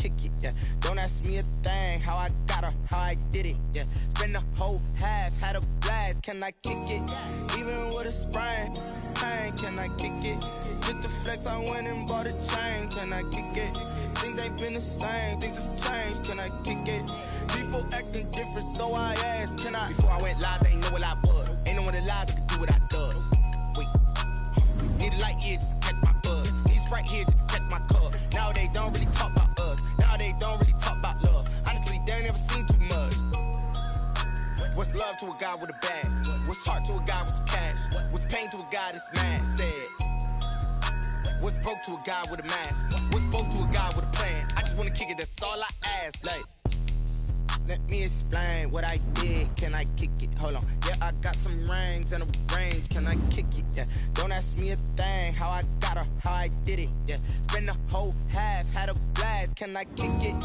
kick it, yeah. Don't ask me a thing, how I got her, how I did it, yeah. Spend the whole half, had a blast, can I kick it? Even with a sprain, pain, can I kick it? Just the flex, I went and bought a chain, can I kick it? Things ain't been the same, things have changed, can I kick it? People acting different, so I asked, can I? Before I went live, they ain't know what I was. Ain't no one alive that could do what I does. Wait, need a light here just to catch my buzz. Need Sprite here just to catch my cup. Now they don't really talk about us. Now they don't really talk about love. Honestly, they ain't never seen too much. What's love to a guy with a bag? What's heart to a guy with some cash? What's pain to a guy that's mad? Said. What's broke to a guy with a mask? What's broke to a guy with a plan? I just wanna kick it, that's all I ask. Like, let me explain what I did. Can I kick it? Hold on. Yeah, I got some rings and a range. Can I kick it? Yeah. Don't ask me a thing. How I got her, how I did it. Yeah. Spend the whole half, had a blast. Can I kick it?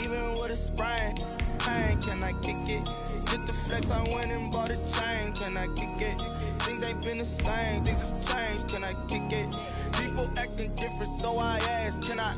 Even with a sprain, pain. Can I kick it? Just the flex, I went and bought a chain. Can I kick it? Things ain't been the same. Things have changed. Can I kick it? People acting different, so I ask. Can I?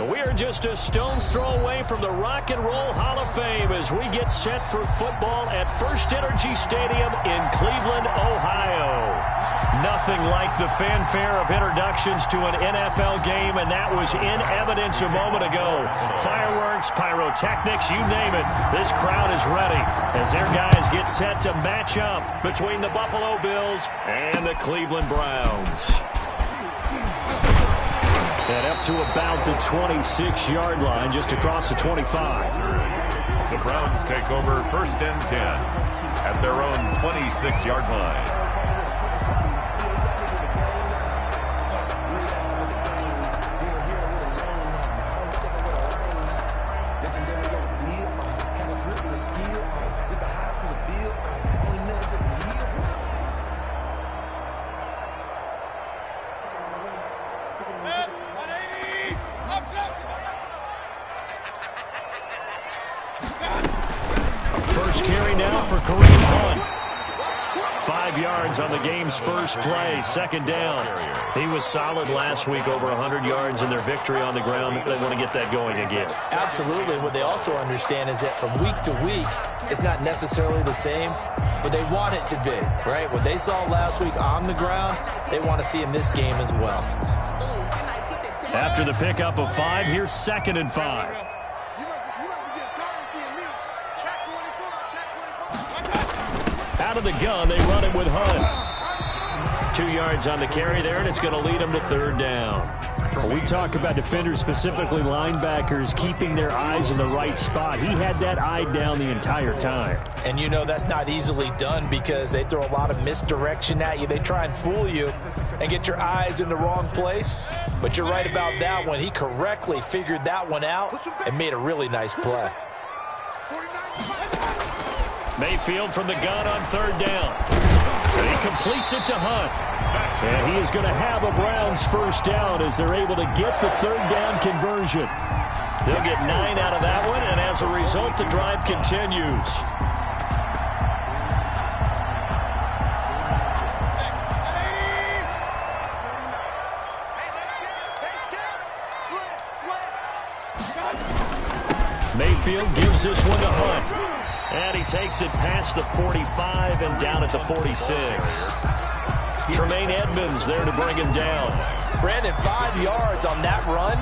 We are just a stone's throw away from the Rock and Roll Hall of Fame as we get set for football at First Energy Stadium in Cleveland, Ohio. Nothing like the fanfare of introductions to an NFL game, and that was in evidence a moment ago. Fireworks, pyrotechnics, you name it. This crowd is ready as their guys get set to match up between the Buffalo Bills and the Cleveland Browns. And up to about the 26-yard line, just across the 25. The Browns take over 1st and 10 at their own 26-yard line. On the game's first play, 2nd down. He was solid last week, over 100 yards in their victory on the ground. They want to get that going again. Absolutely. What they also understand is that from week to week, it's not necessarily the same, but they want it to be, right? What they saw last week on the ground, they want to see in this game as well. After the pickup of 5, here's 2nd and 5. Out of the gun, they run it with Hunt. 2 yards on the carry there, and it's going to lead them to 3rd down. We talk about defenders, specifically linebackers, keeping their eyes in the right spot. He had that eye down the entire time. And you know that's not easily done because they throw a lot of misdirection at you. They try and fool you and get your eyes in the wrong place. But you're right about that one. He correctly figured that one out and made a really nice play. Mayfield from the gun on 3rd down. And he completes it to Hunt. And he is going to have a Browns 1st down as they're able to get the 3rd down conversion. They'll get 9 out of that one, and as a result, the drive continues. Mayfield gives this one to Hunt. And he takes it past the 45 and down at the 46. Tremaine Edmonds there to bring him down. Brandon, 5 yards on that run.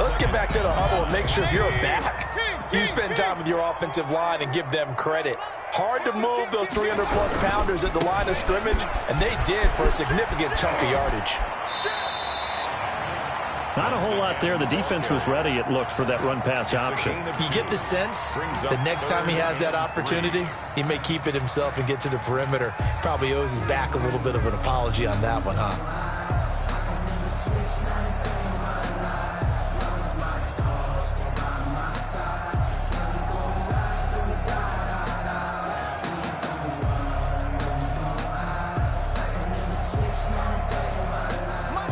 Let's get back to the huddle and make sure if you're a back, you spend time with your offensive line and give them credit. Hard to move those 300-plus pounders at the line of scrimmage, and they did for a significant chunk of yardage. Not a whole lot there. The defense was ready, it looked, for that run-pass option. You get the sense the next time he has that opportunity, he may keep it himself and get to the perimeter. Probably owes his back a little bit of an apology on that one, huh?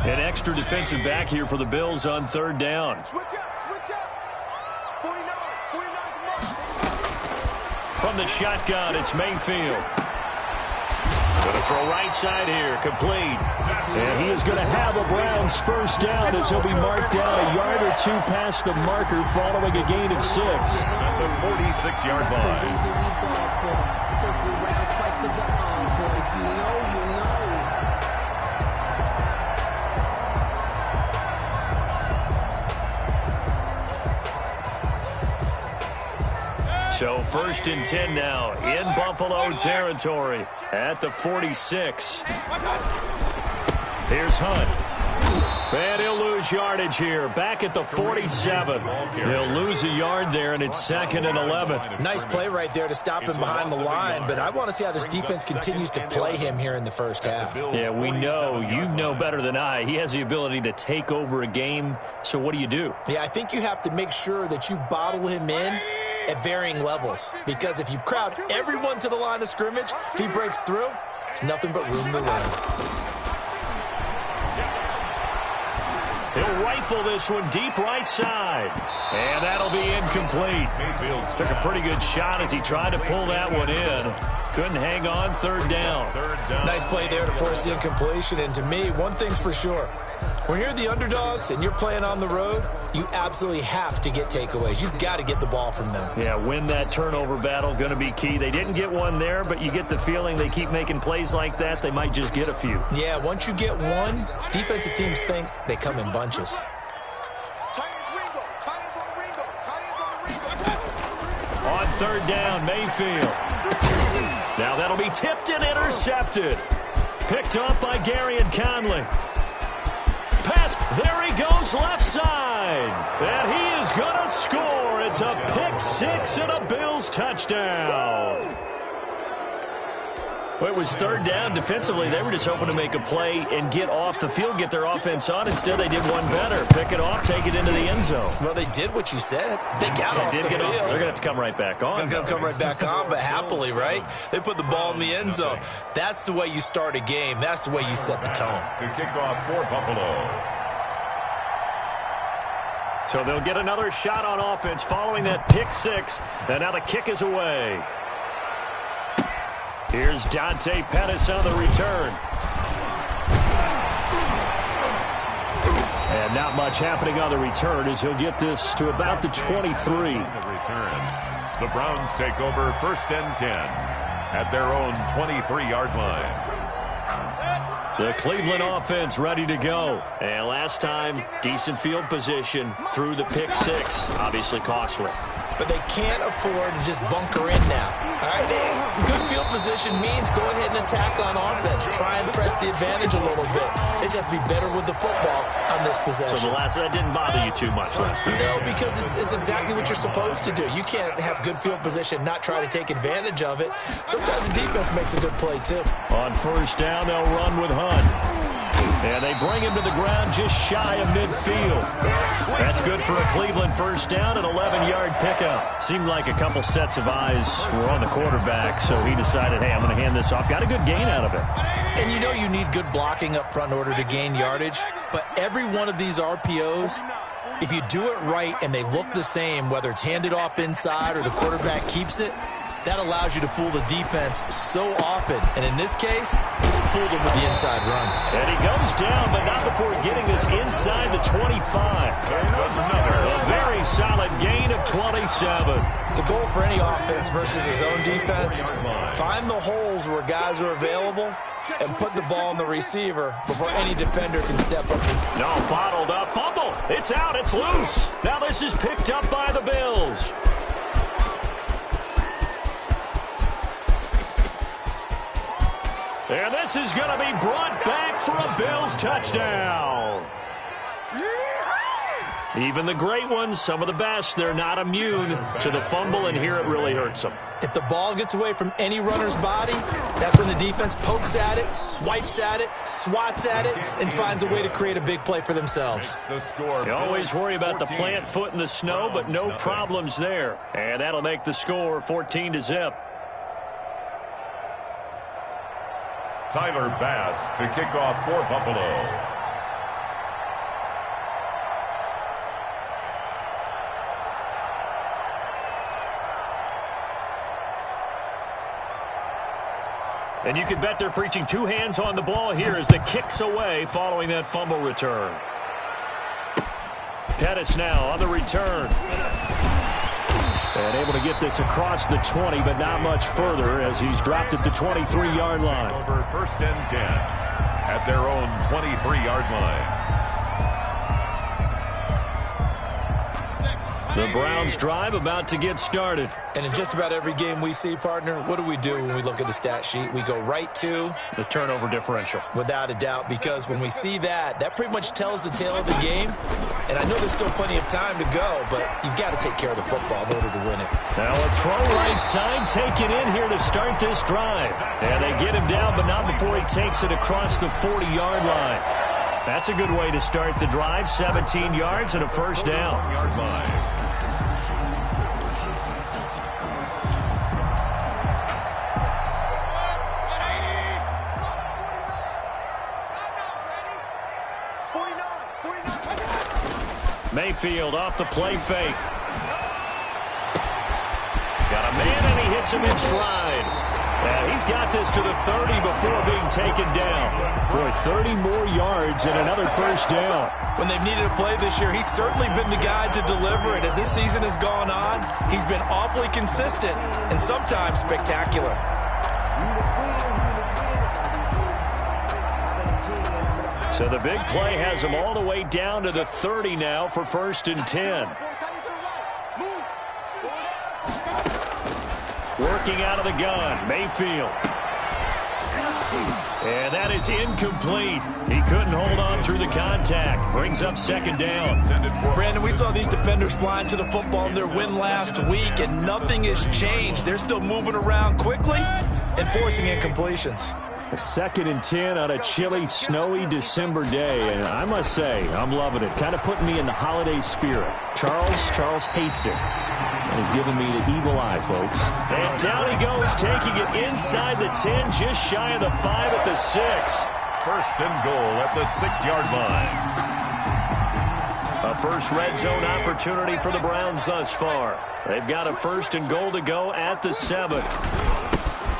An extra defensive back here for the Bills on third down. Switch up. 49. From the shotgun, it's Mayfield. Going to throw right side here, complete. And he is going to have a Browns first down as he'll be marked down a yard or two past the marker following a gain of 6. At the 46-yard line. So 1st and 10 now in Buffalo territory at the 46. Here's Hunt. And he'll lose yardage here. Back at the 47. He'll lose a yard there, and it's 2nd and 11. Nice play right there to stop him behind the line, but I want to see how this defense continues to play him here in the first half. Yeah, we know. You know better than I. He has the ability to take over a game, so what do you do? Yeah, I think you have to make sure that you bottle him in at varying levels, because if you crowd everyone to the line of scrimmage, if he breaks through, there's nothing but room to run. He'll rifle this one deep right side. And that'll be incomplete. Took a pretty good shot as he tried to pull that one in. Couldn't hang on. Third down. Nice play there to force the incompletion. And to me, one thing's for sure. When you're the underdogs and you're playing on the road, you absolutely have to get takeaways. You've got to get the ball from them. Yeah, win that turnover battle, going to be key. They didn't get one there, but you get the feeling they keep making plays like that, they might just get a few. Yeah, once you get one, defensive teams think they come in bunches. On third down, Mayfield. Now that'll be tipped and intercepted. Picked up by Gary and Conley. Pass, there he goes, left side. And he is going to score. It's a pick 6 and a Bills touchdown. Well, it was third down. Defensively, they were just hoping to make a play and get off the field, get their offense on. Instead, they did one better. Pick it off, take it into the end zone. Well, they did what you said. They got off the field. They're going to have to come right back on. They're going to come right back on, but happily, right? They put the ball in the end zone. That's the way you start a game. That's the way you set the tone. To kick off for Buffalo. So they'll get another shot on offense following that pick 6. And now the kick is away. Here's Dante Pettis on the return. And not much happening on the return as he'll get this to about the 23. The Browns take over 1st and 10 at their own 23-yard line. The Cleveland offense ready to go. And last time, decent field position through the pick 6. Obviously costly. But they can't afford to just bunker in now. All right, good field position means go ahead and attack on offense. Try and press the advantage a little bit. They just have to be better with the football on this possession. So that didn't bother you too much last time? No, because it's exactly what you're supposed to do. You can't have good field position, not try to take advantage of it. Sometimes the defense makes a good play, too. On first down, they'll run with Hunt. And they bring him to the ground just shy of midfield. That's good for a Cleveland first down, an 11-yard pickup. Seemed like a couple sets of eyes were on the quarterback, so he decided, hey, I'm going to hand this off. Got a good gain out of it. And you know you need good blocking up front in order to gain yardage, but every one of these RPOs, if you do it right and they look the same, whether it's handed off inside or the quarterback keeps it, that allows you to fool the defense so often. And in this case, fooled them with the inside run. And he goes down, but not before getting this inside the 25. A very solid gain of 27. The goal for any offense versus his own defense, find the holes where guys are available and put the ball in the receiver before any defender can step up. No, bottled up. Fumble. It's out. It's loose. Now this is picked up by the Bills. And this is going to be brought back for a Bills touchdown. Even the great ones, some of the best, they're not immune to the fumble, and here it really hurts them. If the ball gets away from any runner's body, that's when the defense pokes at it, swipes at it, swats at it, and finds a way to create a big play for themselves. You always worry about the plant foot in the snow, but no problems there. And that'll make the score 14-0. Tyler Bass to kick off for Buffalo. And you can bet they're preaching two hands on the ball here as the kick's away following that fumble return. Pettis now on the return. And able to get this across the 20, but not much further as he's dropped at the 23-yard line. Over 1st and 10 at their own 23-yard line. The Browns drive about to get started. And in just about every game we see, partner, what do we do when we look at the stat sheet? We go right to the turnover differential. Without a doubt, because when we see that, that pretty much tells the tale of the game. And I know there's still plenty of time to go, but you've got to take care of the football in order to win it. Now a throw right side taken in here to start this drive. And they get him down, but not before he takes it across the 40-yard line. That's a good way to start the drive. 17 yards and a first down. Yard line. Mayfield off the play fake. Got a man, and he hits him in stride. And he's got this to the 30 before being taken down. Boy, 30 more yards and another first down. When they've needed a play this year, he's certainly been the guy to deliver it. As this season has gone on, he's been awfully consistent and sometimes spectacular. So the big play has him all the way down to the 30 now for 1st and 10. Working out of the gun, Mayfield. And that is incomplete. He couldn't hold on through the contact. Brings up 2nd down. Brandon, we saw these defenders flying to the football in their win last week, and nothing has changed. They're still moving around quickly and forcing incompletions. A 2nd and 10 on a chilly, snowy December day, and I must say, I'm loving it. Kind of putting me in the holiday spirit. Charles hates it. And he's giving me the evil eye, folks. And down he goes, taking it inside the 10, just shy of the 5 at the 6. 1st and goal at the 6-yard line. A first red zone opportunity for the Browns thus far. They've got a 1st and goal to go at the 7.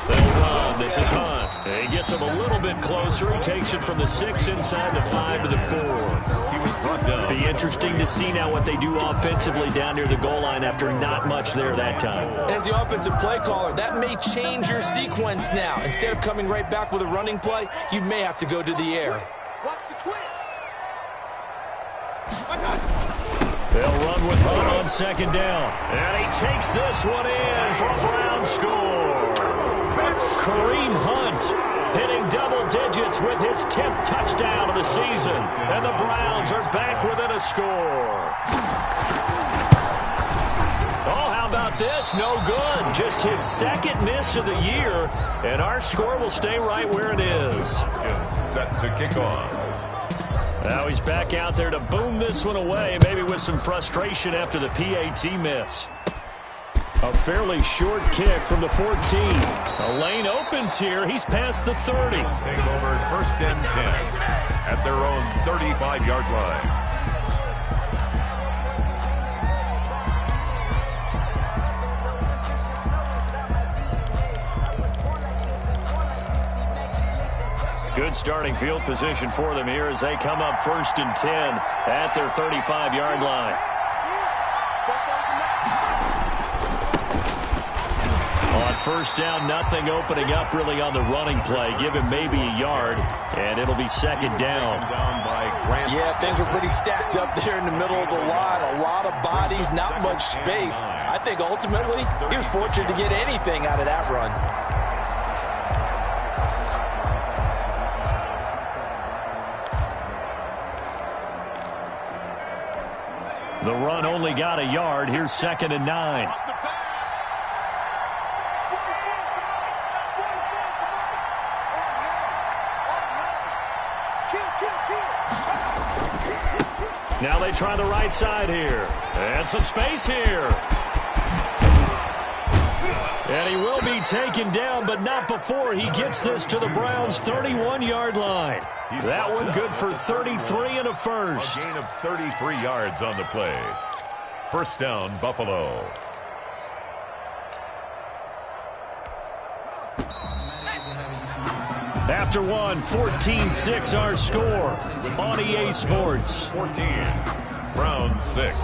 They'll run. This is Hunt. He gets him a little bit closer. He takes it from the 6 inside the 5 to the 4. He was brought down. Be interesting to see now what they do offensively down near the goal line after not much there that time. As the offensive play caller, that may change your sequence now. Instead of coming right back with a running play, you may have to go to the air. Watch the twist. They'll run with Hunt on 2nd down. And he takes this one in for a Brown score. Kareem Hunt hitting double digits with his 10th touchdown of the season. And the Browns are back within a score. Oh, how about this? No good. Just his 2nd miss of the year. And our score will stay right where it is. Set to kick off. Now he's back out there to boom this one away, maybe with some frustration after the PAT miss. A fairly short kick from the 14. A lane opens here. He's past the 30. Take over 1st and 10 at their own 35-yard line. Good starting field position for them here as they come up 1st and 10 at their 35-yard line. On 1st down, nothing opening up really on the running play. Give him maybe a yard, and it'll be 2nd down. Yeah, things were pretty stacked up there in the middle of the line. A lot of bodies, not much space. I think ultimately he was fortunate to get anything out of that run. The run only got a yard. Here's 2nd and 9. Now they try the right side here. And some space here. And he will be taken down, but not before he gets this to the Browns' 31-yard line. That one good for 33 and a first. A gain of 33 yards on the play. First down, Buffalo. After one, 14-6 our score on EA Sports. 14, Browns 6.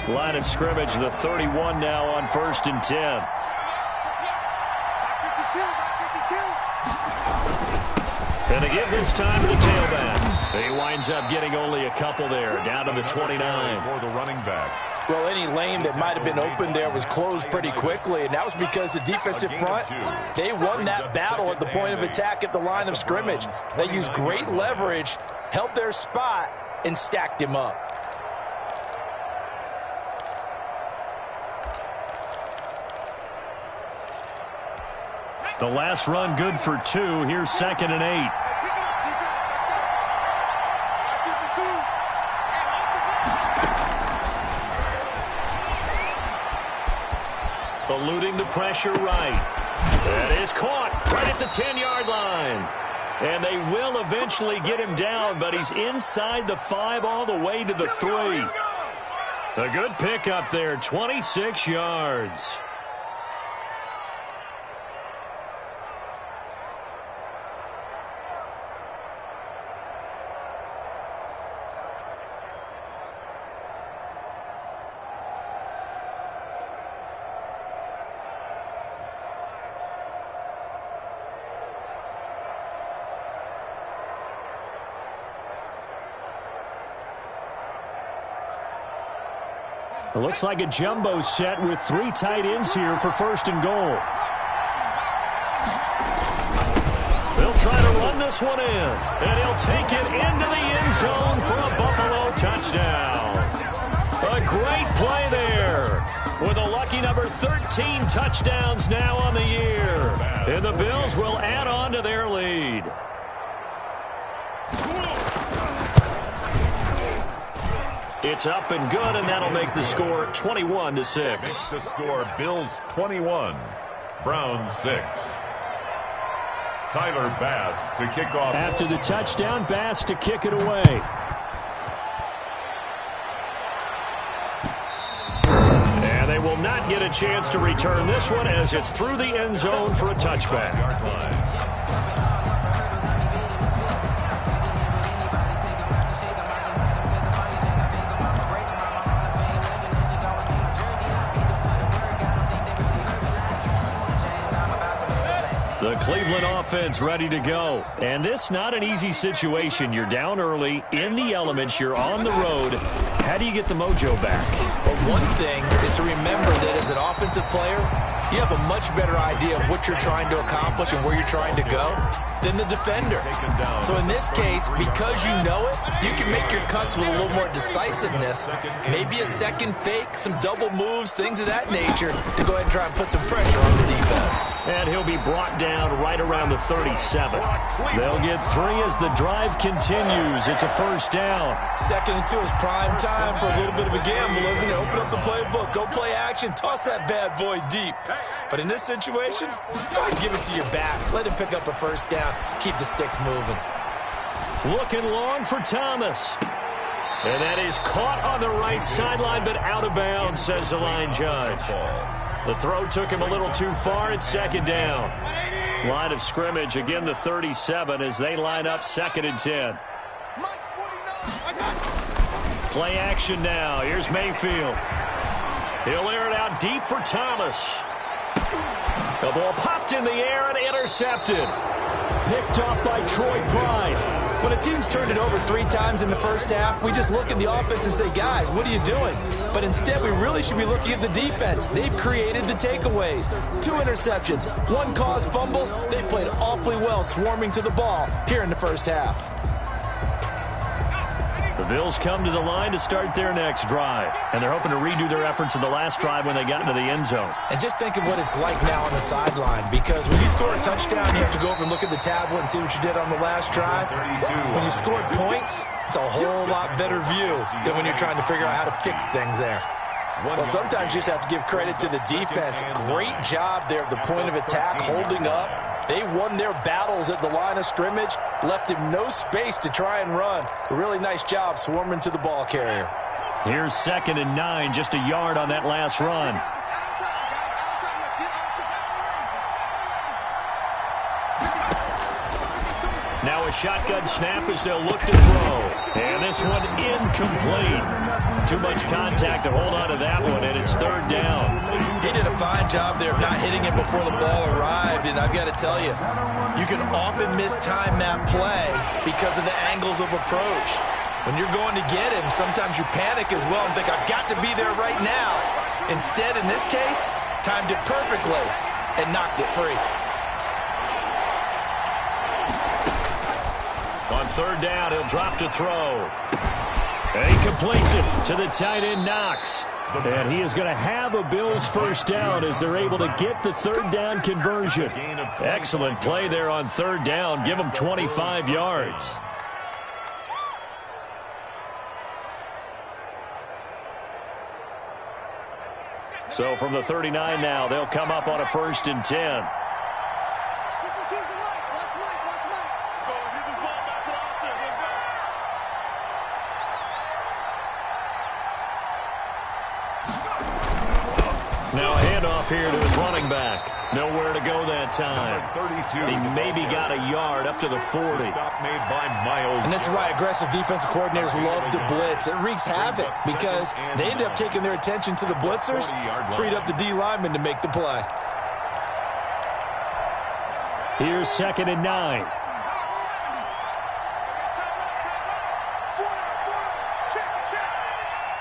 Line of scrimmage, the 31 now on 1st and 10. And to give this time to the tailback. He winds up getting only a couple there, down to the 29. For the running back. Well, any lane that might have been open there was closed pretty quickly, and that was because the defensive front, they won that battle at the point of attack at the line of scrimmage. They used great leverage, held their spot, and stacked him up. The last run good for 2. Here's 2nd and 8. Eluding the pressure right. That is caught right at the 10-yard line. And they will eventually get him down, but he's inside the 5 all the way to the 3. A good pickup there, 26 yards. It looks like a jumbo set with 3 tight ends here for 1st and goal. They'll try to run this one in, and he'll take it into the end zone for a Buffalo touchdown. A great play there with a lucky number 13 touchdowns now on the year. And the Bills will add on to their lead. It's up and good, and that'll make the score 21-6. Makes the score Bills 21, Browns 6. Tyler Bass to kick off. After the touchdown, Bass to kick it away. And they will not get a chance to return this one as it's through the end zone for a touchback. The Cleveland offense ready to go. And this not an easy situation. You're down early, in the elements, you're on the road. How do you get the mojo back? Well, one thing is to remember that as an offensive player, you have a much better idea of what you're trying to accomplish and where you're trying to go than the defender. So in this case, because you know it, you can make your cuts with a little more decisiveness, maybe a second fake, some double moves, things of that nature, to go ahead and try and put some pressure on the defense. And he'll be brought down right around the 37. They'll get 3 as the drive continues. It's a first down. 2nd and 2 is prime time for a little bit of a gamble, isn't it? Open up the playbook, go play action, toss that bad boy deep. But in this situation, go ahead and give it to your back. Let him pick up a first down. Keep the sticks moving. Looking long for Thomas. And that is caught on the right sideline, but out of bounds, says the line judge. The throw took him a little too far. It's 2nd down. Line of scrimmage, again the 37 as they line up 2nd and 10. Play action now. Here's Mayfield. He'll air it out deep for Thomas. The ball popped in the air and intercepted. Picked off by Troy Pride. When a team's turned it over 3 times in the first half, we just look at the offense and say, guys, what are you doing? But instead, we really should be looking at the defense. They've created the takeaways. 2 interceptions, 1 caused fumble. They played awfully well swarming to the ball here in the first half. The Bills come to the line to start their next drive, and they're hoping to redo their efforts in the last drive when they got into the end zone. And just think of what it's like now on the sideline, because when you score a touchdown, you have to go over and look at the tablet and see what you did on the last drive. When you scored points, it's a whole lot better view than when you're trying to figure out how to fix things there. Well, sometimes you just have to give credit to the defense. Great job there at the point of attack, holding up. They won their battles at the line of scrimmage, left him no space to try and run. A really nice job swarming to the ball carrier. Here's 2nd and 9, just a yard on that last run. Now a shotgun snap as they'll look to throw. And this one incomplete. Too much contact to hold on to that one, and it's 3rd down. He did a fine job there of not hitting him before the ball arrived, and I've got to tell you, you can often mistime that play because of the angles of approach. When you're going to get him, sometimes you panic as well and think, I've got to be there right now. Instead, in this case, timed it perfectly and knocked it free. On 3rd down, he'll drop to throw. And he completes it to the tight end, Knox. And he is going to have a Bills first down as they're able to get the 3rd down conversion. Excellent play there on 3rd down. Give them 25 yards. So from the 39 now, they'll come up on a 1st and 10. Now a handoff here to his running back. Nowhere to go that time. He maybe got a yard up to the 40. Stop made by Miles. And this is why aggressive defensive coordinators love to blitz. It wreaks havoc because they end up taking their attention to the blitzers, freed up the D lineman to make the play. Here's 2nd and 9.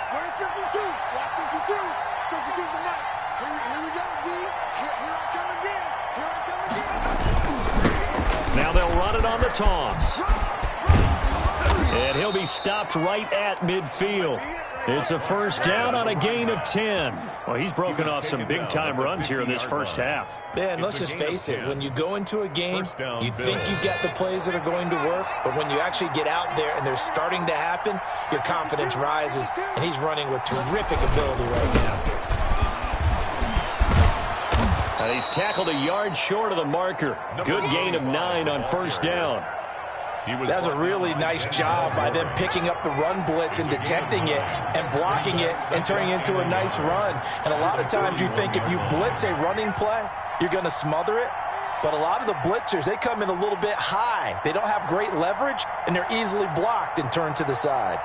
Where's 52? Block 52. 52's the night. Here we go, D. Here I come again. Here I come again. Now they'll run it on the toss. And he'll be stopped right at midfield. It's a 1st down on a gain of 10. Well, he's broken off some big-time runs here in this first half. Yeah, and let's just face it. When you go into a game, you think you've got the plays that are going to work, but when you actually get out there and they're starting to happen, your confidence rises, and he's running with terrific ability right now. And he's tackled a yard short of the marker. Good gain of 9 on 1st down. That's a really nice job by them picking up the run blitz and detecting it and blocking it and turning it into a nice run. And a lot of times you think if you blitz a running play, you're going to smother it. But a lot of the blitzers, they come in a little bit high. They don't have great leverage, and they're easily blocked and turned to the side.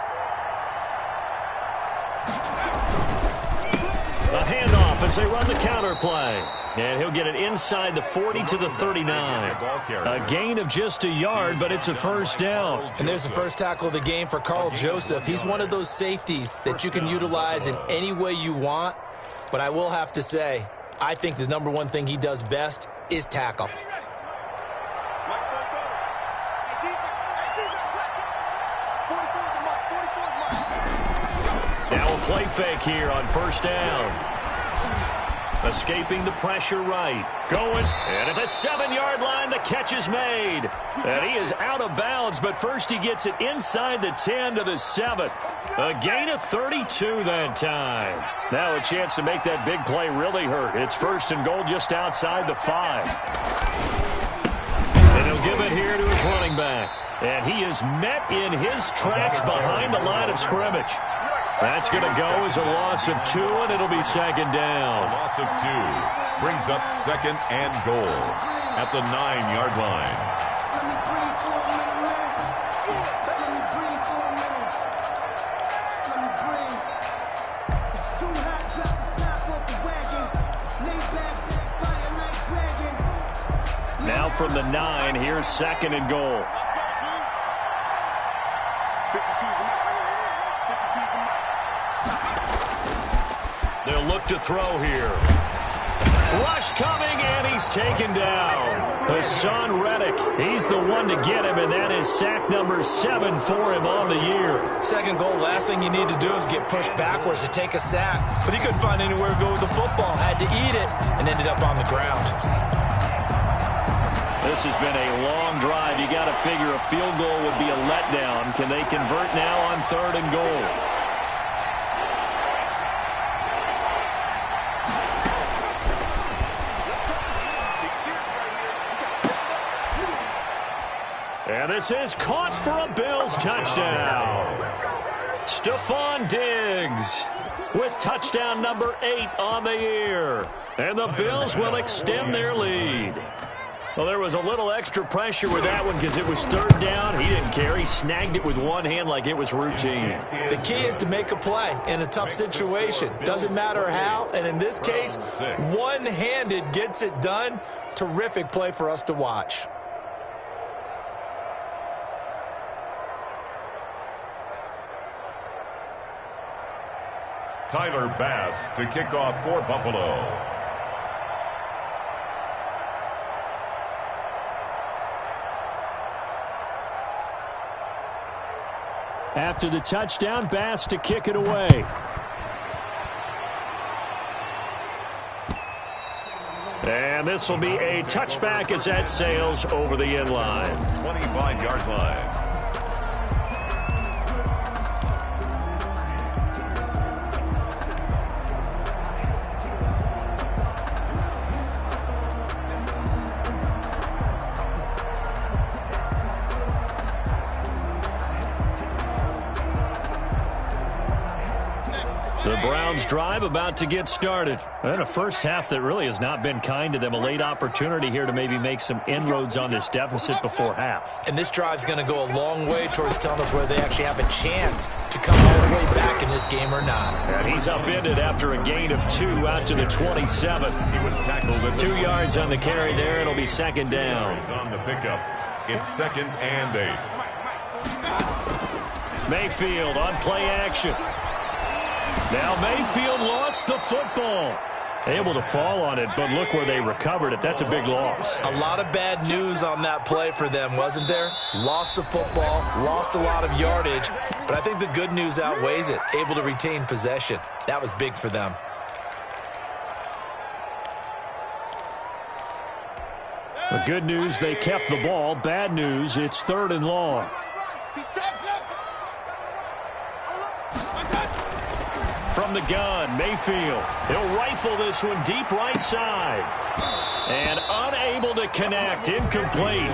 A handoff as they run the counter play. And he'll get it inside the 40 to the 39. A gain of just a yard, but it's a 1st down. And there's the first tackle of the game for Carl Joseph. He's one of those safeties that you can utilize in any way you want. But I will have to say, I think the number one thing he does best is tackle. Now a play fake here on 1st down. Escaping the pressure right. Going. And at the 7-yard line, the catch is made. And he is out of bounds, but first he gets it inside the 10 to the 7. A gain of 32 that time. Now a chance to make that big play really hurt. It's 1st and goal just outside the 5. And he'll give it here to his running back. And he is met in his tracks behind the line of scrimmage. That's going to go as a loss of 2, and it'll be 2nd down. Loss of 2 brings up 2nd and goal at the 9-yard line. Now from the 9, here's 2nd and goal. They'll look to throw here. Rush coming, and he's taken down. Hassan Reddick, he's the one to get him, and that is sack number 7 for him on the year. Second goal, last thing you need to do is get pushed backwards to take a sack. But he couldn't find anywhere to go with the football, had to eat it, and ended up on the ground. This has been a long drive. You got to figure a field goal would be a letdown. Can they convert now on 3rd and goal? And this is caught for a Bills touchdown. Stephon Diggs with touchdown number 8 on the year. And the Bills will extend their lead. Well, there was a little extra pressure with that one because it was 3rd down. He didn't care. He snagged it with one hand like it was routine. The key is to make a play in a tough situation. Doesn't matter how. And in this case, one-handed gets it done. Terrific play for us to watch. Tyler Bass to kick off for Buffalo. After the touchdown, Bass to kick it away. And this will be a touchback as that sails over the end line. 25-yard line. The Browns drive about to get started. And a first half that really has not been kind to them. A late opportunity here to maybe make some inroads on this deficit before half. And this drive's going to go a long way towards telling us whether they actually have a chance to come all the way back in this game or not. And he's upended after a gain of 2 out to the 27. He was tackled at 2 yards on the carry there. It'll be 2nd down. on the pickup. It's 2nd and 8. Mayfield on play action. Now Mayfield lost the football. Able to fall on it, but look where they recovered it. That's a big loss. A lot of bad news on that play for them, wasn't there? Lost the football, lost a lot of yardage, but I think the good news outweighs it. Able to retain possession. That was big for them. The good news, they kept the ball. Bad news, it's 3rd and long. From the gun, Mayfield. He'll rifle this one deep right side. And unable to connect. Incomplete.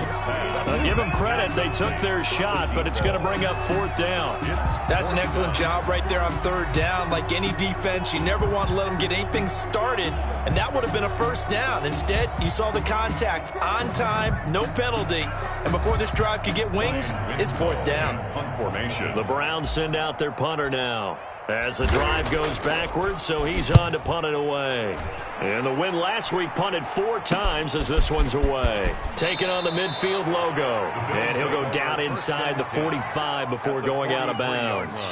Give them credit. They took their shot, but it's going to bring up 4th down. That's an excellent job right there on 3rd down. Like any defense, you never want to let them get anything started, and that would have been a 1st down. Instead, you saw the contact on time, no penalty, and before this drive could get wings, it's 4th down. Punt formation. The Browns send out their punter now. As the drive goes backwards, so he's on to punt it away. And the win last week punted 4 times as this one's away. Taking on the midfield logo. And he'll go down inside the 45 before going out of bounds.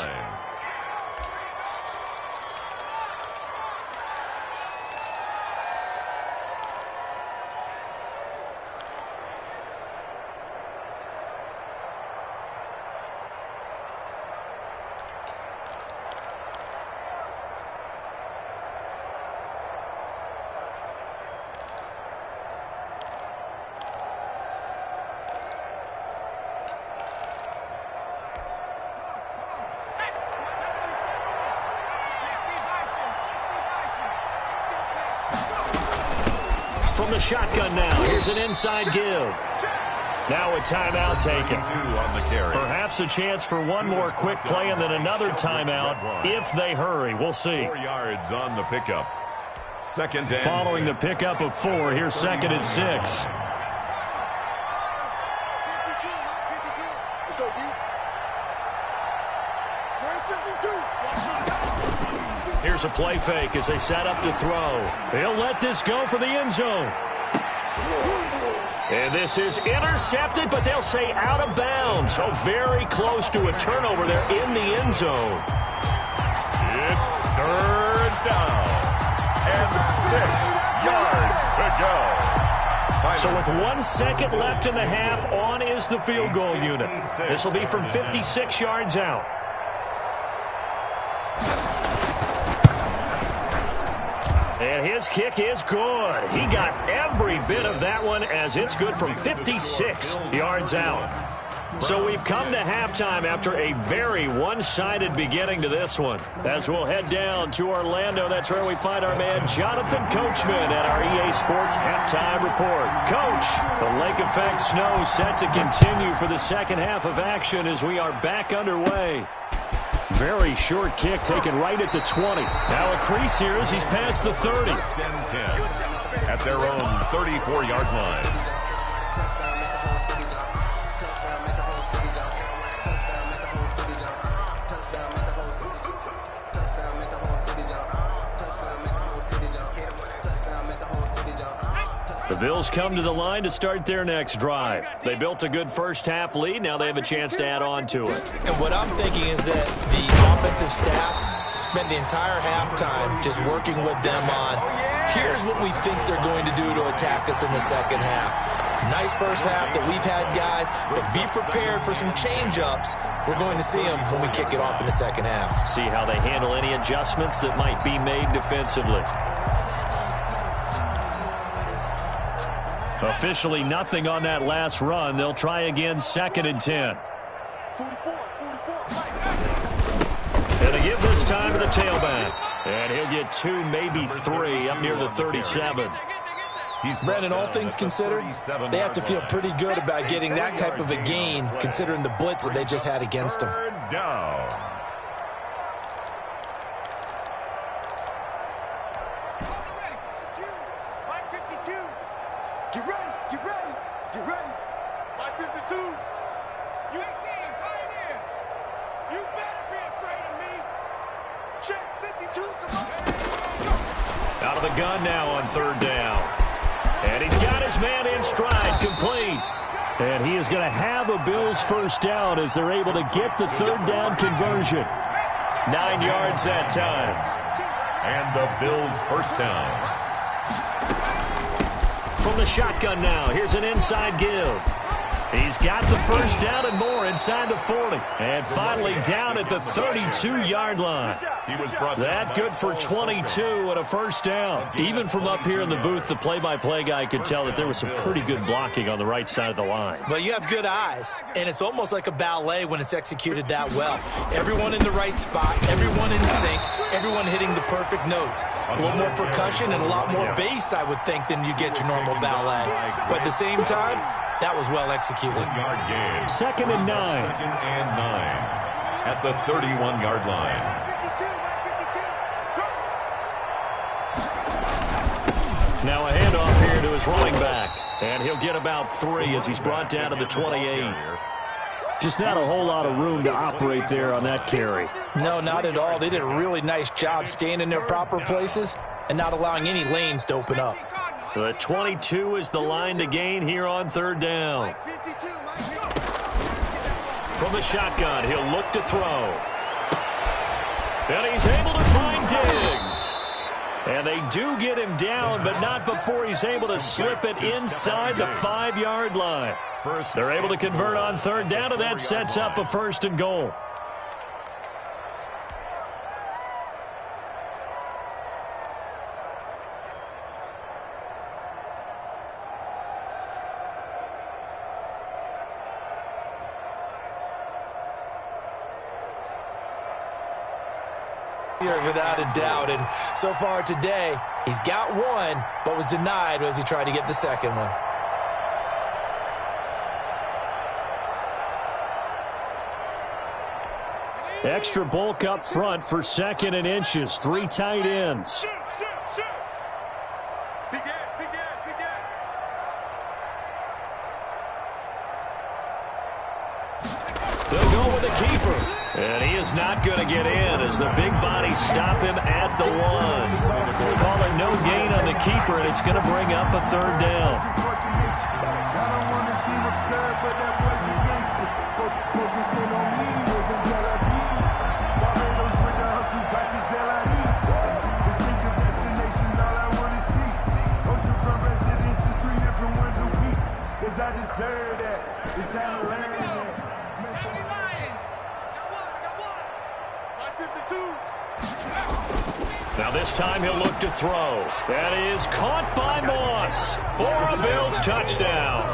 From the shotgun now, here's an inside give. Now a timeout taken. On the carry. Perhaps a chance for one more quick play and then another timeout if they hurry. We'll see. 4 yards on the pickup. 2nd and Following 6. the pickup of 4, here's 2nd and 6. 52, let's go, D. Where's 52? Here's a play fake as they set up to throw. He'll let this go for the end zone. And this is intercepted, but they'll say out of bounds. So very close to a turnover there in the end zone. It's third down and 6 yards to go. So with 1 second left in the half, on is the field goal unit. This will be from 56 yards out. And his kick is good. He got every bit of that one as it's good from 56 yards out. So we've come to halftime after a very one-sided beginning to this one. As we'll head down to Orlando, that's where we find our man Jonathan Coachman at our EA Sports Halftime Report. Coach, the lake effect snow set to continue for the second half of action as we are back underway. Very short kick taken right at the 20. Now a crease here as he's past the 30. 10 at their own 34-yard line. The Bills come to the line to start their next drive. They built a good first-half lead. Now they have a chance to add on to it. And what I'm thinking is that the offensive staff spent the entire halftime just working with them on, here's what we think they're going to do to attack us in the second half. Nice first half that we've had, guys, but be prepared for some change-ups. We're going to see them when we kick it off in the second half. See how they handle any adjustments that might be made defensively. Officially nothing on that last run. They'll try again, 2nd and 10. And they give this time to the tailback. And he'll get 2, maybe 3 up near the 37. Brandon, all things considered, they have to feel pretty good about getting that type of a gain, considering the blitz that they just had against them. Third down. Get ready, get ready, get ready. My 52. You 18, Pioneer. You better be afraid of me. Check 52's the most. Out of the gun now on 3rd down. And he's got his man in stride, complete. And he is going to have a Bills first down as they're able to get the 3rd down conversion. 9 yards that time. And the Bills first down. From the shotgun now, here's an inside give. He's got the first down and more inside the 40. And finally down at the 32-yard line. That good for 22 and a first down. Even from up here in the booth, the play-by-play guy could tell that there was some pretty good blocking on the right side of the line. Well, you have good eyes, and it's almost like a ballet when it's executed that well. Everyone in the right spot, everyone in sync, everyone hitting the perfect notes. A little more percussion and a lot more bass, I would think, than you get your normal ballet. But at the same time, that was well executed. 1-yard gain. 2nd and 9. 2nd and 9 at the 31-yard line. Now a handoff here to his running back. And he'll get about 3 as he's brought down to the 28. Just not a whole lot of room to operate there on that carry. No, not at all. They did a really nice job staying in their proper places and not allowing any lanes to open up. The 22 is the line to gain here on 3rd down. From the shotgun, he'll look to throw. And he's able to find Diggs. And they do get him down, but not before he's able to slip it inside the 5-yard line. They're able to convert on 3rd down, and that sets up a 1st and goal. Without a doubt, and so far today, he's got 1, but was denied as he tried to get the 2nd one. Extra bulk up front for 2nd and inches. 3 tight ends. They'll go with the keeper. And he is not going to get in as the big bodies stop him at the 1. We'll call it no gain on the keeper, and it's going to bring up a 3rd down. Now this time he'll look to throw. That is caught by Moss for a Bills touchdown.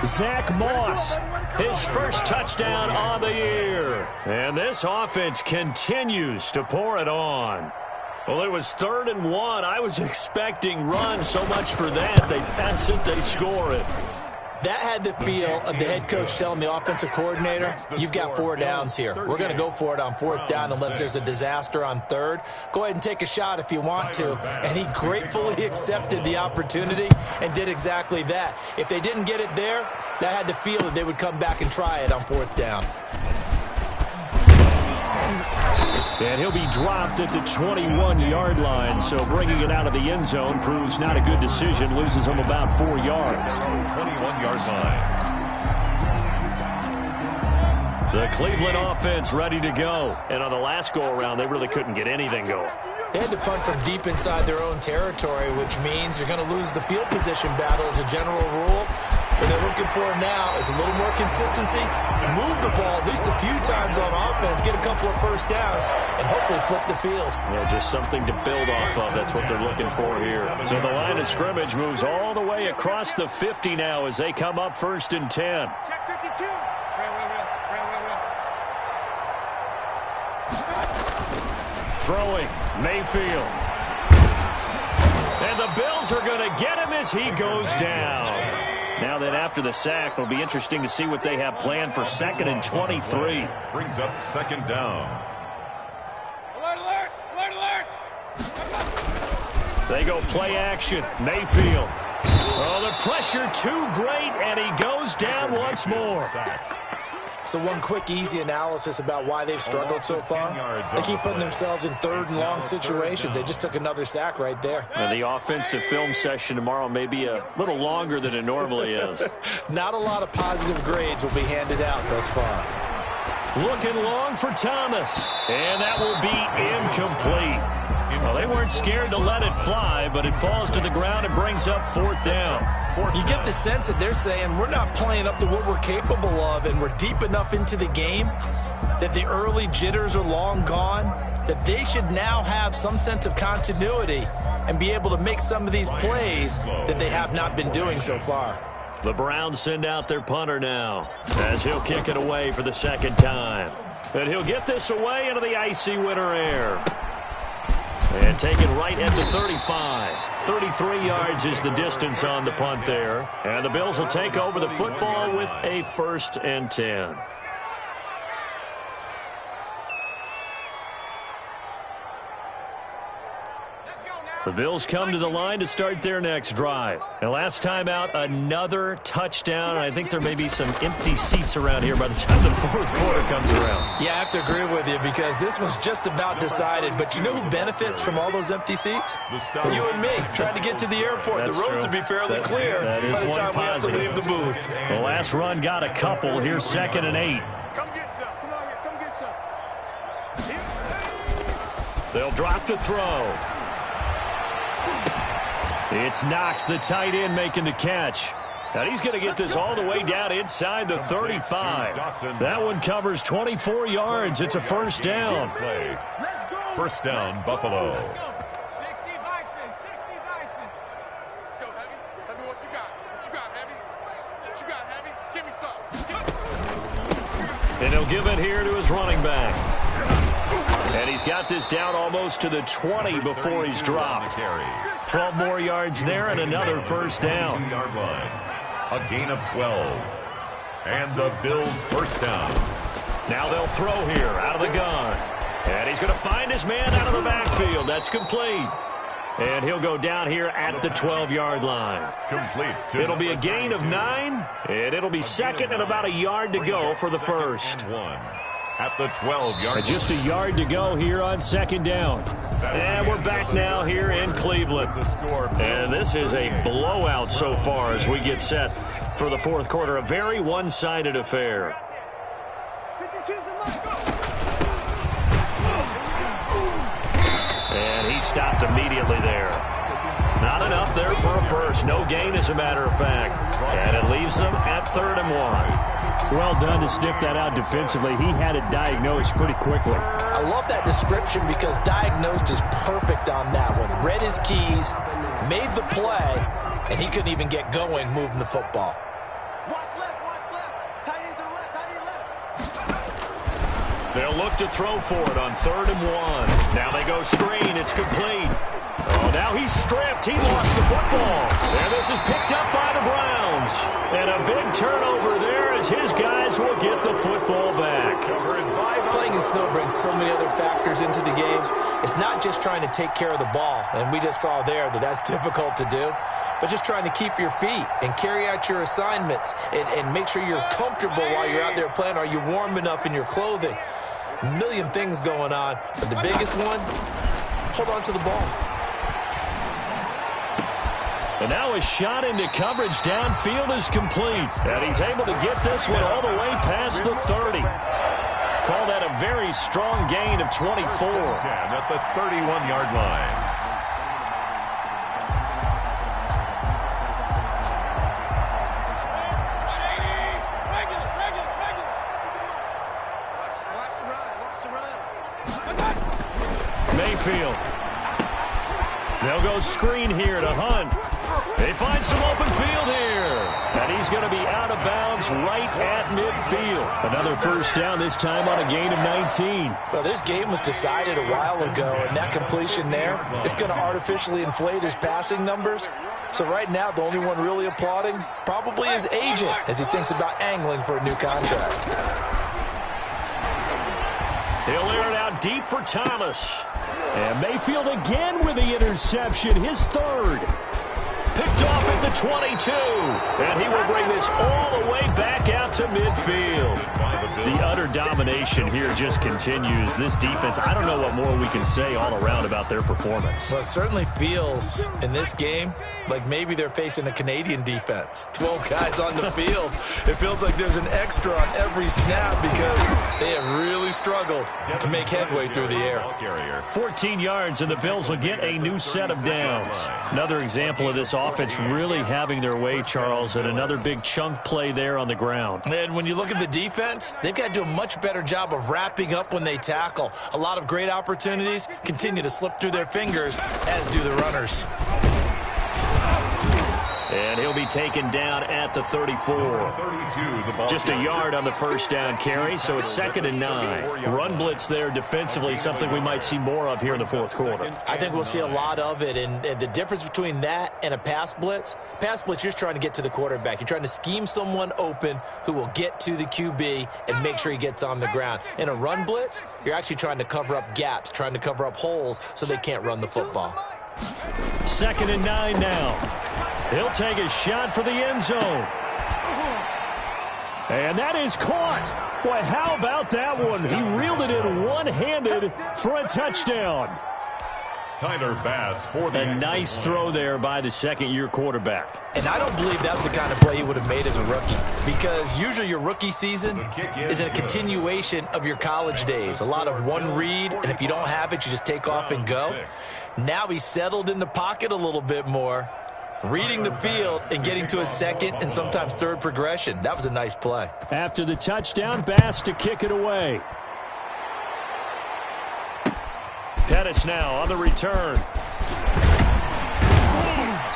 Zach Moss, his first touchdown on the year. And this offense continues to pour it on. Well, it was 3rd and 1. I was expecting run, so much for that. They pass it, they score it. That had the feel of the head coach telling the offensive coordinator, you've got 4 downs here. We're going to go for it on 4th down unless there's a disaster on 3rd. Go ahead and take a shot if you want to. And he gratefully accepted the opportunity and did exactly that. If they didn't get it there, that had the feel that they would come back and try it on 4th down. And he'll be dropped at the 21-yard line, so bringing it out of the end zone proves not a good decision. Loses him about 4 yards. 21-yard line. The Cleveland offense ready to go. And on the last go-around, they really couldn't get anything going. They had to punt from deep inside their own territory, which means you're going to lose the field position battle as a general rule. What they're looking for now is a little more consistency, move the ball at least a few times on offense, get a couple of first downs, and hopefully flip the field. Yeah, just something to build off of. That's what they're looking for here. So the line of scrimmage moves all the way across the 50 now as they come up 1st and 10. Check 52. Throwing, Mayfield. And the Bills are going to get him as he goes down. Now that after the sack, it'll be interesting to see what they have planned for 2nd and 23. Brings up 2nd down. Alert, alert, alert, alert. They go play action. Mayfield. Oh, the pressure too great, and he goes down once more. So one quick, easy analysis about why they've struggled so far. They keep putting themselves in 3rd and long situations. They just took another sack right there. And the offensive film session tomorrow may be a little longer than it normally is. Not a lot of positive grades will be handed out thus far. Looking long for Thomas. And that will be incomplete. Well, they weren't scared to let it fly, but it falls to the ground and brings up 4th down. You get the sense that they're saying we're not playing up to what we're capable of, and we're deep enough into the game that the early jitters are long gone, that they should now have some sense of continuity and be able to make some of these plays that they have not been doing so far. The Browns send out their punter now as he'll kick it away for the 2nd time. And he'll get this away into the icy winter air. And taken right at the 35. 33 yards is the distance on the punt there. And the Bills will take over the football with a 1st and 10. The Bills come to the line to start their next drive. And last time out, another touchdown. I think there may be some empty seats around here by the time the 4th quarter comes around. Yeah, I have to agree with you because this was just about decided. But you know who benefits from all those empty seats? You and me, trying to get to the airport. That's the roads true. will be fairly clear that is by the one time positive. we have to leave the booth. The last run got a couple. Here's 2nd and 8. Come get some. Come on here. Come get some. They'll drop to throw. It's Knox, the tight end, making the catch. And he's going to get this all the way down inside the 35. That one covers 24 yards. It's a 1st down. Play. 1st down, Buffalo. 60 Bison. 60 Bison. Let's go, Heavy. Heavy, what you got? What you got, Heavy? What you got, Heavy? Give me some. And he'll give it here to his running back. And he's got this down almost to the 20 before he's dropped. 12 more yards there and another 1st down. 2-yard line. A gain of 12. And the Bills 1st down. Now they'll throw here out of the gun. And he's going to find his man out of the backfield. That's complete. And he'll go down here at the 12-yard line. Complete. It'll be a gain of 9, and it'll be 2nd and about a yard to go for the 1st. At the 12-yard line. Just a yard to go here on 2nd down. And we're back now here in Cleveland. And this is a blowout so far as we get set for the 4th quarter. A very one-sided affair. 52's the line. And he stopped immediately there. Not enough there for a first. No gain, as a matter of fact. And it leaves them at 3rd and 1. Well done to sniff that out defensively. He had it diagnosed pretty quickly. I love that description because diagnosed is perfect on that one. Read his keys, made the play, and he couldn't even get going moving the football. Watch left, tight end to the left, tight end left. They'll look to throw for it on 3rd and 1. Now they go screen. It's complete. Oh, now he's stripped. He lost the football. And this is picked up by the Browns. And a big turnover there as his guys will get the football back. Playing in snow brings so many other factors into the game. It's not just trying to take care of the ball, and we just saw there that that's difficult to do, but just trying to keep your feet and carry out your assignments and make sure you're comfortable while you're out there playing. Are you warm enough in your clothing? A million things going on, but the biggest one, hold on to the ball. And now a shot into coverage downfield is complete. And he's able to get this one all the way past the 30. Call that a very strong gain of 24. At the 31-yard line. Mayfield. They'll go screen here to Hunt. They find some open field here. And he's going to be out of bounds right at midfield. Another first down, this time on a gain of 19. Well, this game was decided a while ago, and that completion there is going to artificially inflate his passing numbers. So right now, the only one really applauding probably his agent as he thinks about angling for a new contract. He'll air it out deep for Thomas. And Mayfield again with the interception, his 3rd. Picked off at the 22. And he will bring this all the way back out to midfield. The utter domination here just continues. This defense, I don't know what more we can say all around about their performance. Well, it certainly feels in this game like maybe they're facing a Canadian defense. 12 guys on the field. It feels like there's an extra on every snap because they have really struggled to make headway through the air. 14 yards, and the Bills will get a new set of downs. Another example of this offense really having their way, Charles, and another big chunk play there on the ground. And when you look at the defense, they've got to do a much better job of wrapping up when they tackle. A lot of great opportunities continue to slip through their fingers, as do the runners. And he'll be taken down at the 34. Just a yard on the first down carry, so it's 2nd and 9. Run blitz there defensively, something we might see more of here in the 4th quarter. I think we'll see a lot of it, and the difference between that and a pass blitz, you're just trying to get to the quarterback. You're trying to scheme someone open who will get to the QB and make sure he gets on the ground. In a run blitz, you're actually trying to cover up gaps, trying to cover up holes so they can't run the football. 2nd and 9 now. He'll take a shot for the end zone. And that is caught. Boy, how about that one? He reeled it in one-handed for a touchdown. Tyler Bass for the A nice throw there by the second-year quarterback. And I don't believe that was the kind of play he would have made as a rookie, because usually your rookie season is a continuation of your college days. A lot of one read, and if you don't have it, you just take off and go. Now he's settled in the pocket a little bit more, reading the field and getting to a second and sometimes third progression. That was a nice play. After the touchdown, Bass to kick it away. Pettis now on the return.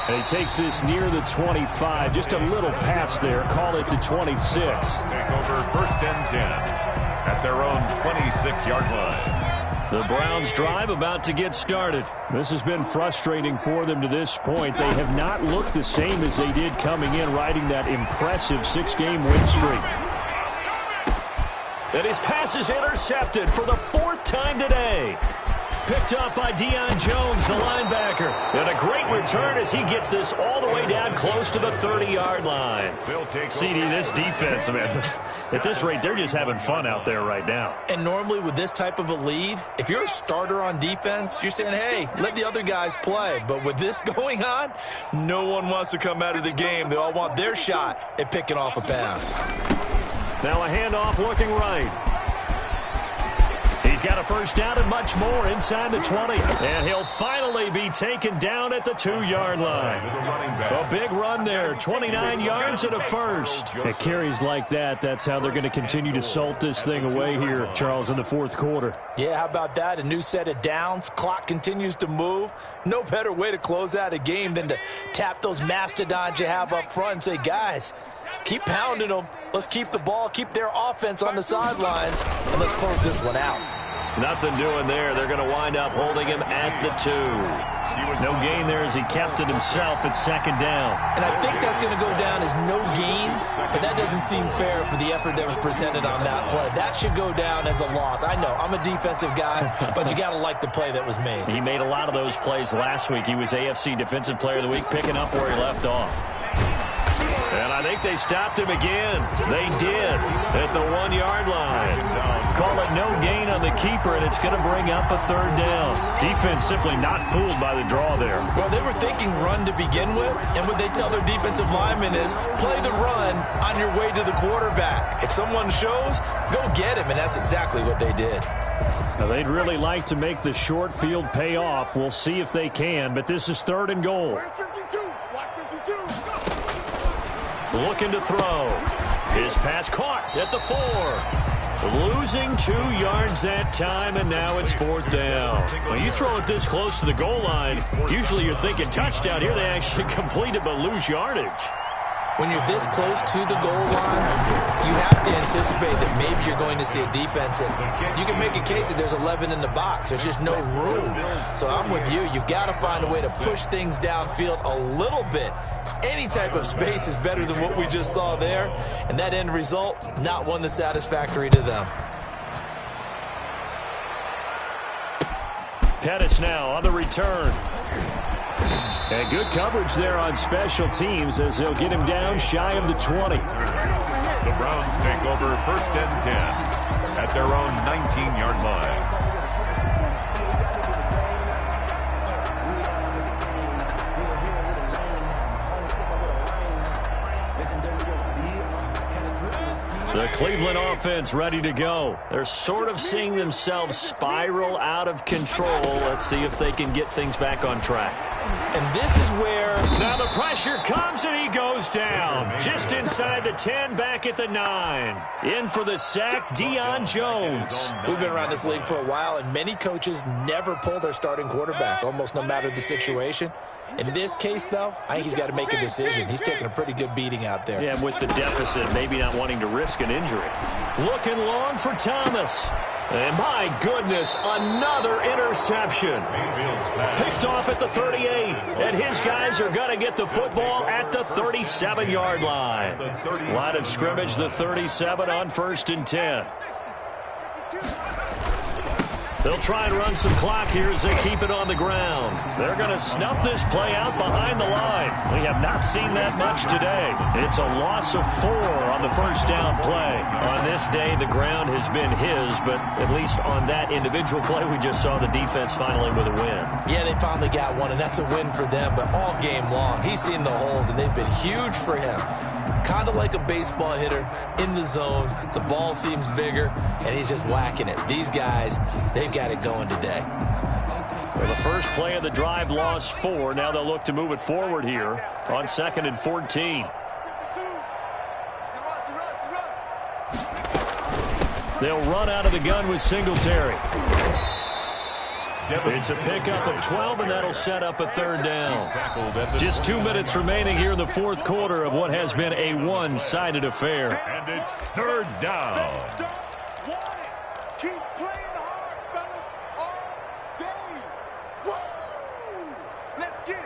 And he takes this near the 25. Just a little pass there. Call it the 26. Take over 1st and 10 at their own 26-yard line. The Browns drive about to get started. This has been frustrating for them to this point. They have not looked the same as they did coming in, riding that impressive 6-game win streak. And his pass is intercepted for the 4th time today. Picked up by Deion Jones, the linebacker. And a great return as he gets this all the way down close to the 30-yard line. CD, this defense, man, at this rate, they're just having fun out there right now. And normally with this type of a lead, if you're a starter on defense, you're saying, hey, let the other guys play. But with this going on, no one wants to come out of the game. They all want their shot at picking off a pass. Now a handoff looking right. He's got a first down and much more inside the 20. And he'll finally be taken down at the 2-yard line. A big run there, 29 yards and a first. At carries like that, that's how they're going to continue to salt this thing away here, Charles, in the fourth quarter. Yeah, how about that? A new set of downs. Clock continues to move. No better way to close out a game than to tap those mastodons you have up front and say, guys, keep pounding them. Let's keep the ball, keep their offense on the sidelines, and let's close this one out. Nothing doing there. They're going to wind up holding him at the 2. No gain there as he kept it himself at second down. And I think that's going to go down as no gain, but that doesn't seem fair for the effort that was presented on that play. That should go down as a loss. I know, I'm a defensive guy, but you got to like the play that was made. He made a lot of those plays last week. He was AFC Defensive Player of the Week, picking up where he left off. And I think they stopped him again. They did at the 1-yard line. Call it no gain on the keeper, and it's going to bring up a third down. Defense simply not fooled by the draw there. Well, they were thinking run to begin with, and what they tell their defensive linemen is play the run on your way to the quarterback. If someone shows, go get him, and that's exactly what they did. Now, they'd really like to make the short field pay off. We'll see if they can, but this is 3rd and goal. Where's 52? Watch 52. Looking to throw. His pass caught at the 4. Losing 2 yards that time, and now it's 4th down. When you throw it this close to the goal line, usually you're thinking touchdown. Here they actually complete it but lose yardage. When you're this close to the goal line, you have to anticipate that maybe you're going to see a defense that you can make a case that there's 11 in the box. There's just no room. So I'm with you. You got to find a way to push things downfield a little bit. Any type of space is better than what we just saw there. And that end result, not one that's satisfactory to them. Pettis now on the return. And good coverage there on special teams as they'll get him down shy of the 20. The Browns take over 1st and 10 at their own 19-yard line. The Cleveland offense ready to go. They're sort of seeing themselves spiral out of control. Let's see if they can get things back on track. And this is where... Now the pressure comes and he goes down. Just inside the 10, back at the 9. In for the sack, Deion Jones. We've been around this league for a while, and many coaches never pull their starting quarterback, almost no matter the situation. In this case, though, I think he's got to make a decision. He's taking a pretty good beating out there. Yeah, with the deficit, maybe not wanting to risk an injury. Looking long for Thomas. And my goodness, another interception. Picked off at the 38. And his guys are going to get the football at the 37-yard line. Line of scrimmage, the 37 on 1st and 10. They'll try and run some clock here as they keep it on the ground. They're going to snuff this play out behind the line. We have not seen that much today. It's a loss of 4 on the first down play. On this day, the ground has been his, but at least on that individual play, we just saw the defense finally with a win. Yeah, they finally got one, and that's a win for them, but all game long, he's seen the holes, and they've been huge for him. Kind of like a baseball hitter in the zone. The ball seems bigger, and he's just whacking it. These guys, they've got it going today. Well, the first play of the drive lost 4. Now they'll look to move it forward here on 2nd and 14. They'll run out of the gun with Singletary. It's a pickup of 12, and that'll set up a 3rd down. Just 2 minutes remaining here in the 4th quarter of what has been a one-sided affair. And it's 3rd down. Keep playing hard, fellas, all day. Woo! Let's get it.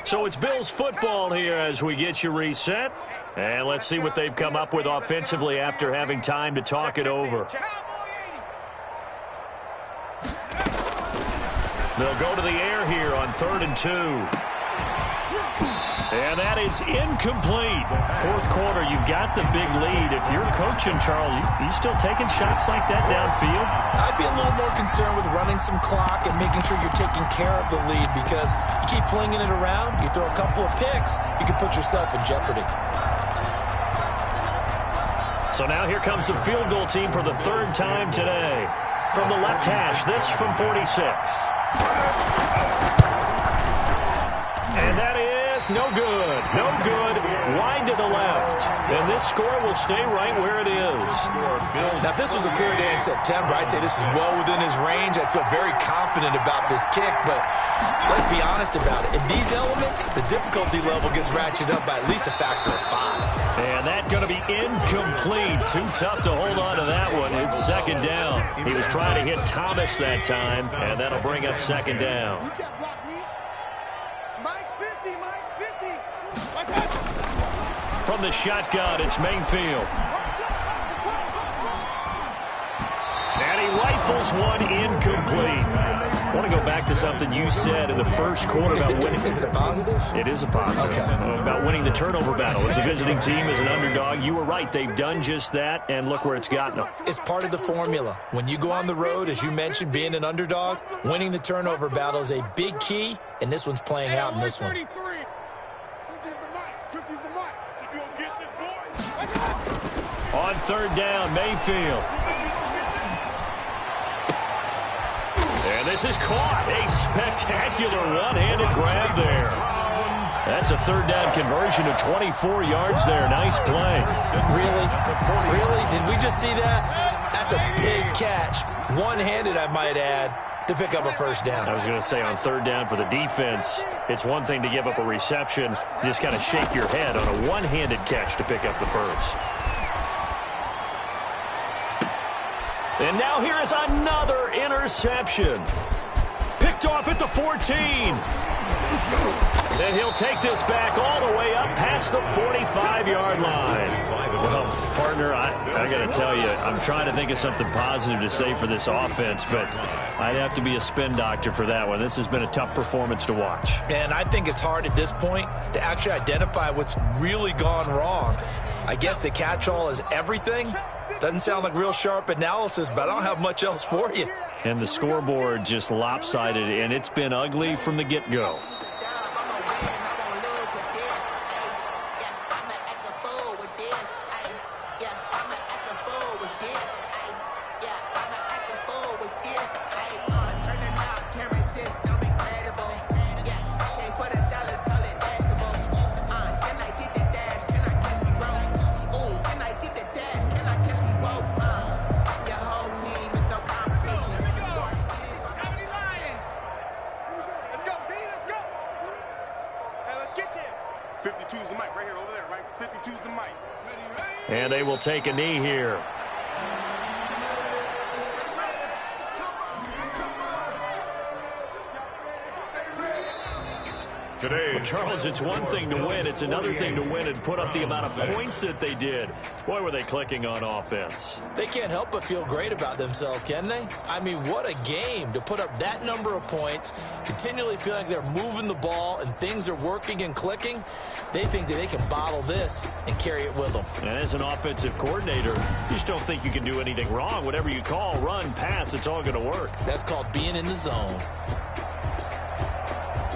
So it's Bills football here as we get you reset. And let's see what they've come up with offensively after having time to talk it over. They'll go to the air here on 3rd and 2. And that is incomplete. Fourth quarter, you've got the big lead. If you're coaching, Charles, you still taking shots like that downfield? I'd be a little more concerned with running some clock and making sure you're taking care of the lead, because you keep flinging it around, you throw a couple of picks, you can put yourself in jeopardy. So now here comes the field goal team for the third time today. From the left hash, this from 46. And that is no good. No good. Wide to the left. And this score will stay right where it is. Now, if this was a clear day in September, I'd say this is well within his range. I'd feel very confident about this kick, but let's be honest about it. In these elements, the difficulty level gets ratcheted up by at least a factor of 5. And that's going to be incomplete. Too tough to hold on to that one. It's second down. He was trying to hit Thomas that time, and that'll bring up second down. From the shotgun, it's Mayfield. And he rifles one incomplete. I want to go back to something you said in the first quarter about winning. Is it a positive? It is a positive. Okay. About winning the turnover battle. As a visiting team, as an underdog, you were right. They've done just that, and look where it's gotten them. It's part of the formula. When you go on the road, as you mentioned, being an underdog, winning the turnover battle is a big key, and this one's playing out in this one. On third down, Mayfield. And this is caught. A spectacular one-handed grab there. That's a third down conversion of 24 yards there. Nice play. Really? Really? Did we just see that? That's a big catch. One-handed, I might add, to pick up a first down. I was going to say, on third down for the defense, it's one thing to give up a reception. You just kind of shake your head on a one-handed catch to pick up the first. And now here is another interception. Picked off at the 14. And he'll take this back all the way up past the 45-yard line. Well, partner, I got to tell you, I'm trying to think of something positive to say for this offense, but I'd have to be a spin doctor for that one. This has been a tough performance to watch. And I think it's hard at this point to actually identify what's really gone wrong. I guess the catch-all is everything. Doesn't sound like real sharp analysis, but I don't have much else for you. And the scoreboard just lopsided, and it's been ugly from the get-go. And they will take a knee here. Today, Well, Charles, it's one thing to win. It's another thing to win and put up the amount of points that they did. Boy, were they clicking on offense. They can't help but feel great about themselves, can they? I mean, what a game to put up that number of points, continually feel like they're moving the ball and things are working and clicking. They think that they can bottle this and carry it with them. And as an offensive coordinator, you just don't think you can do anything wrong. Whatever you call, run, pass, it's all going to work. That's called being in the zone.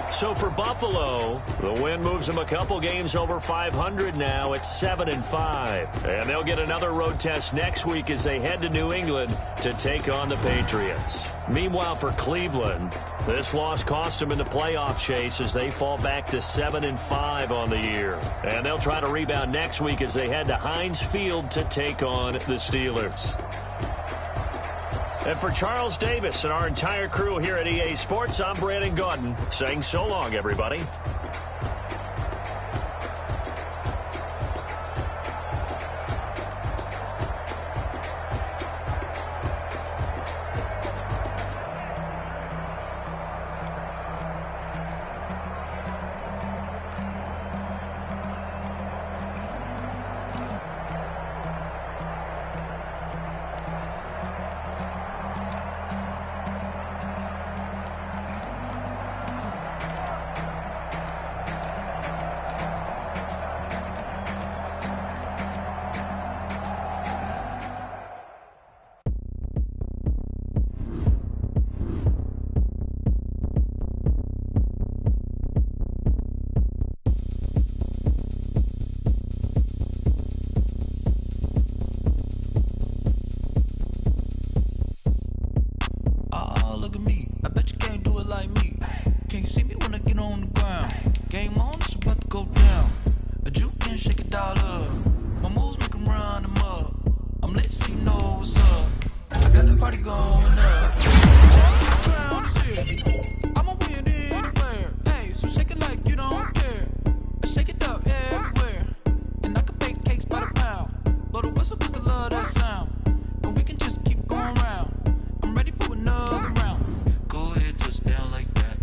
So for Buffalo, the win moves them a couple games over 500 now at 7-5. And they'll get another road test next week as they head to New England to take on the Patriots. Meanwhile, for Cleveland, this loss cost them in the playoff chase as they fall back to 7-5 on the year. And they'll try to rebound next week as they head to Heinz Field to take on the Steelers. And for Charles Davis and our entire crew here at EA Sports, I'm Brandon Gaudin saying so long, everybody. can't see me when I get on the ground. Game on, it's about to go down. A juke can shake it all up. My moves make 'em run them up. I'm lit so you know what's up. I got the party going up. The ground is here. I'ma win anywhere. Hey, so shake it like you don't care. I shake it up everywhere. And I can bake cakes by the pound. Blow the whistle 'cause I love that sound. And we can just keep going round. I'm ready for another round. Go ahead, touch down like that.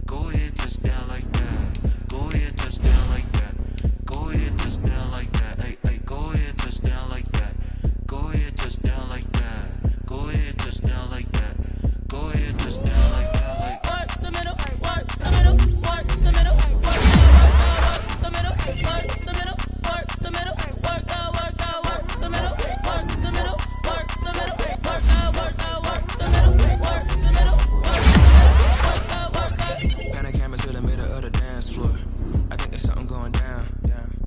Go ahead, touch down like that. Go ahead, touch down like that. Go ahead, touch down like that. Hey, hey, go ahead, touch down like that. Go ahead, touch down like that. Go ahead, touch down like that. Go ahead, touch down like that. Like work the middle, work the middle, work the middle, work the middle, work the middle, work the middle, work the middle, work the middle, work the middle, work the middle, work the middle, work the middle, Pan a camera to the middle of the dance floor. I think there's something going down.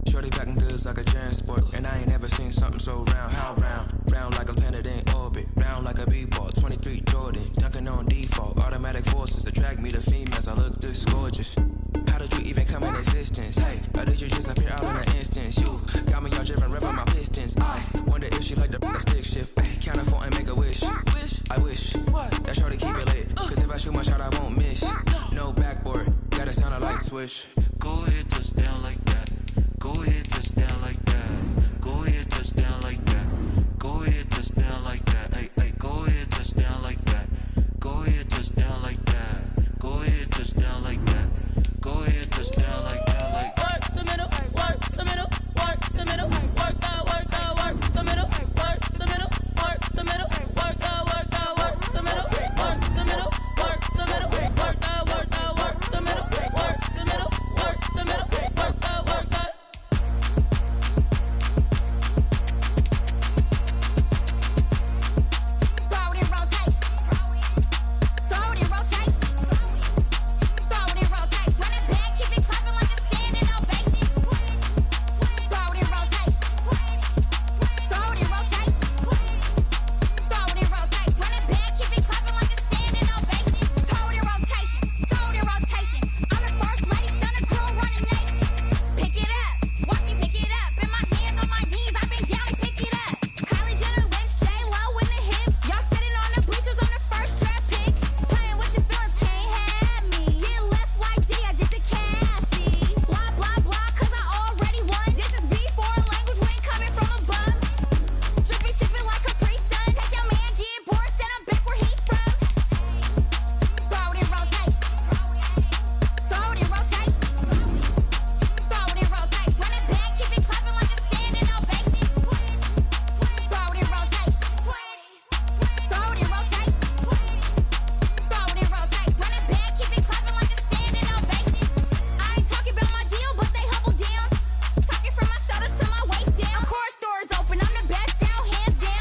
Shorty packing goods like a transport, and I ain't never seen something so round. How round? Round like a planet in orbit, round like a b-ball. 23 Jordan, dunking on default. Automatic forces attract me to females. I look this gorgeous. How did you even come in existence? Hey, or did you just appear out in an instance? You got me all driven, revving my pistons. I wonder if she like the stick shift. Hey, count a four and make a wish. I wish that shorty keep it lit. Cause if I shoot my shot, I won't miss. No backboard, gotta sound a light switch. Go ahead, touch down like that. Go ahead, touch down like